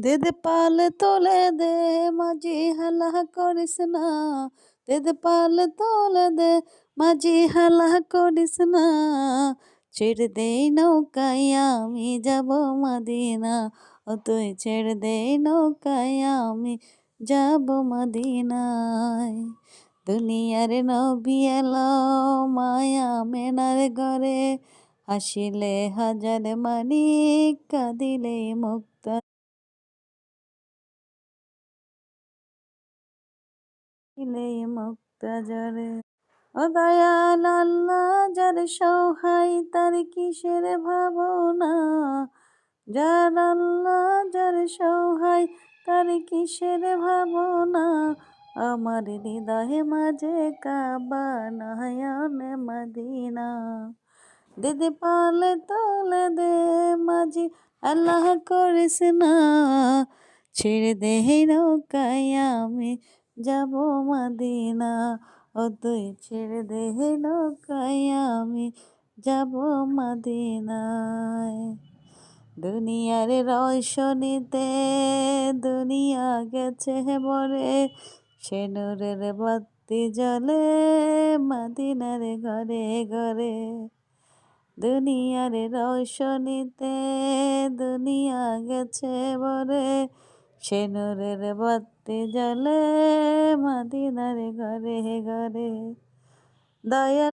দে দে পাল তোলে দে মাঝি হেলা করিস না, দে দে পাল তোলে দে মাঝি হেলা করিস না, ছেড়ে দে নৌকায় আমি যাব মদিনা, ও তুই ছেড়ে দে নৌকায় আমি যাব মদিনায়। দুনিয়ার নবী এলো মায়া মেনার ঘরে, হাসিলে হাজার মানিক কাঁদিলে মুক্তা, দিলে মুক্তা জরে। ও দয়াল আল্লাহ যার সহায় তার কিসের ভাবনা, যার আল্লাহ যার সহায় তার কিসের ভাবনা, আমার হৃদয়ে মাঝে কাবা নয়নে মদিনা। দে দে পালে তোলে দে মাঝি আল্লাহ করিস না, ছেড়ে দে নৌকায় আমি যাব মদিনা, ও তুই ছেড়ে দে নৌকায় আমি যাব মদিনায়। দুনিয়ার রোশনীতে দুনিয়া গেছে ভরে, সে নূরের বাতি জ্বলে মদিনার ঘরে ঘরে। দুনিয়ার রোশনীতে দুনিয়া গেছে ভরে, সে নূরের বাতি জ্বলে মদিনার ঘরে ঘরে। দয়া